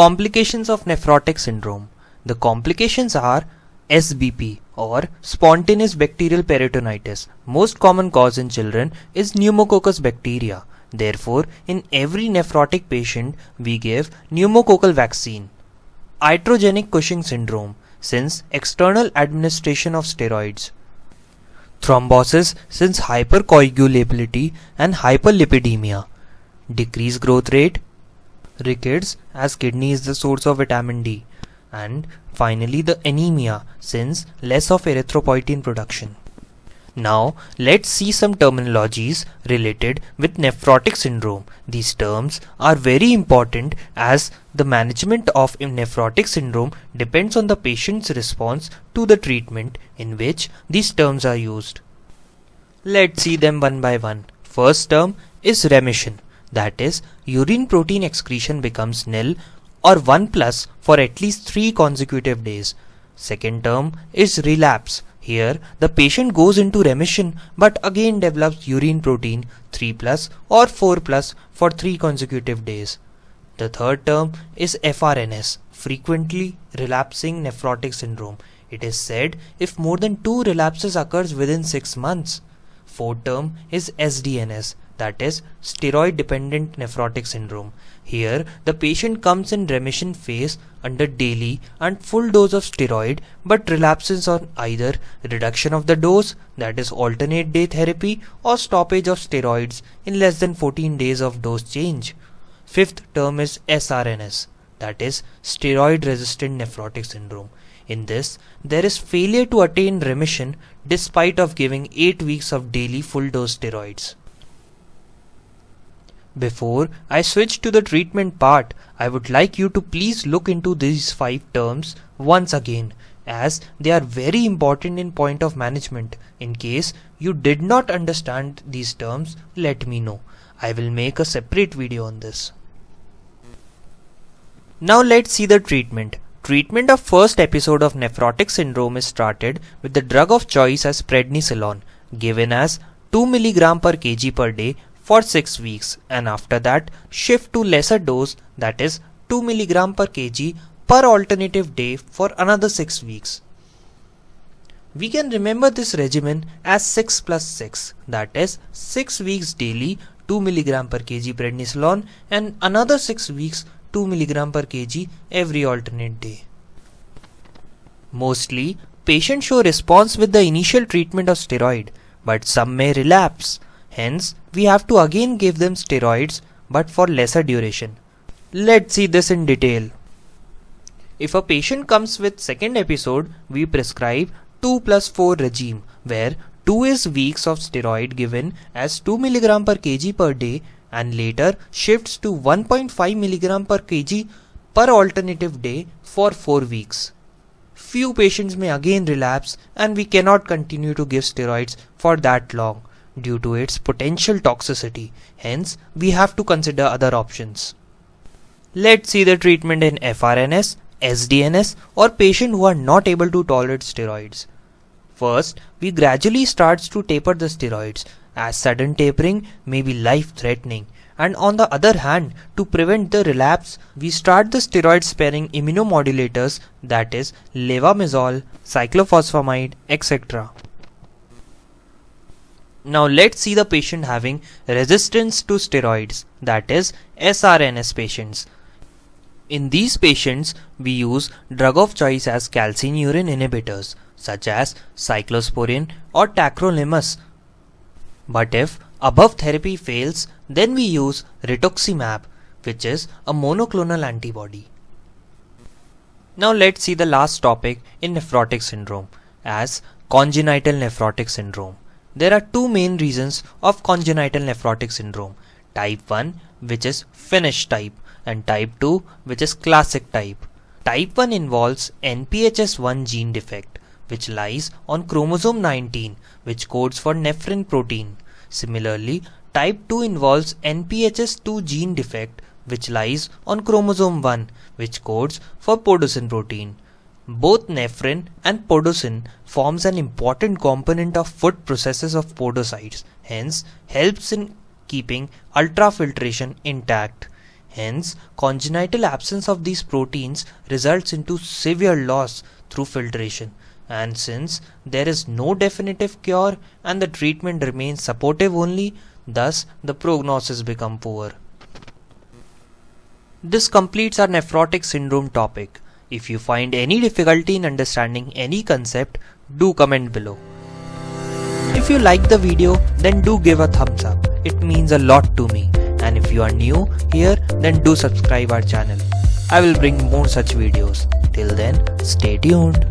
Complications of nephrotic syndrome. The complications are SBP or spontaneous bacterial peritonitis. Most common cause in children is pneumococcus bacteria. Therefore, in every nephrotic patient, we give pneumococcal vaccine. Iatrogenic Cushing syndrome, since external administration of steroids. Thrombosis, since hypercoagulability and hyperlipidemia. Decreased growth rate. Rickets, as kidney is the source of vitamin D. And finally the anemia, since less of erythropoietin production. Now let's see some terminologies related with nephrotic syndrome. These terms are very important as the management of nephrotic syndrome depends on the patient's response to the treatment in which these terms are used. Let's see them one by one. First term is remission, that is, urine protein excretion becomes nil or 1+ for at least 3 consecutive days. Second term is relapse. Here the patient goes into remission but again develops urine protein 3+ or 4+ for 3 consecutive days. The third term is FRNS, frequently relapsing nephrotic syndrome. It is said if more than 2 relapses occurs within 6 months. Fourth term is SDNS, that is steroid dependent nephrotic syndrome. Here the patient comes in remission phase under daily and full dose of steroid but relapses on either reduction of the dose, that is alternate day therapy, or stoppage of steroids in less than 14 days of dose change. Fifth term is SRNS, that is steroid resistant nephrotic syndrome. In this, there is failure to attain remission despite of giving 8 weeks of daily full dose steroids. Before I switch to the treatment part, I would like you to please look into these 5 terms once again, as they are very important in point of management. In case you did not understand these terms, let me know. I will make a separate video on this. Now let's see the treatment. Treatment of first episode of nephrotic syndrome is started with the drug of choice as prednisolone, given as 2 mg per kg per day for 6 weeks, and after that shift to lesser dose, that is 2 mg per kg per alternative day for another 6 weeks. We can remember this regimen as 6+6, that is 6 weeks daily 2 mg per kg prednisolone and another 6 weeks 2 mg per kg every alternate day. Mostly, patients show response with the initial treatment of steroid, but some may relapse. Hence, we have to again give them steroids but for lesser duration. Let's see this in detail. If a patient comes with second episode, we prescribe 2+4 regime, where 2 is weeks of steroid given as 2 mg per kg per day and later shifts to 1.5 mg per kg per alternative day for 4 weeks. Few patients may again relapse and we cannot continue to give steroids for that long due to its potential toxicity. Hence, we have to consider other options. Let's see the treatment in FRNS, SDNS or patients who are not able to tolerate steroids. First, we gradually starts to taper the steroids, as sudden tapering may be life-threatening, and on the other hand, to prevent the relapse, we start the steroid-sparing immunomodulators, that is levamisole, cyclophosphamide, etc. Now let's see the patient having resistance to steroids, that is SRNS patients. In these patients, we use drug of choice as calcineurin inhibitors such as cyclosporin or tacrolimus. But if above therapy fails, then we use rituximab, which is a monoclonal antibody. Now let's see the last topic in nephrotic syndrome as congenital nephrotic syndrome. There are 2 main reasons of congenital nephrotic syndrome. Type 1, which is Finnish type, and type 2, which is classic type. Type 1 involves NPHS1 gene defect, which lies on chromosome 19, which codes for nephrin protein. Similarly, type 2 involves NPHS2 gene defect, which lies on chromosome 1, which codes for podocin protein. Both nephrin and podocin forms an important component of food processes of podocytes, hence helps in keeping ultrafiltration intact. Hence, congenital absence of these proteins results into severe loss through filtration. And since there is no definitive cure and the treatment remains supportive only, thus the prognosis becomes poor. This completes our nephrotic syndrome topic. If you find any difficulty in understanding any concept, do comment below. If you like the video, then do give a thumbs up. It means a lot to me. And if you are new here, then do subscribe our channel. I will bring more such videos. Till then, stay tuned.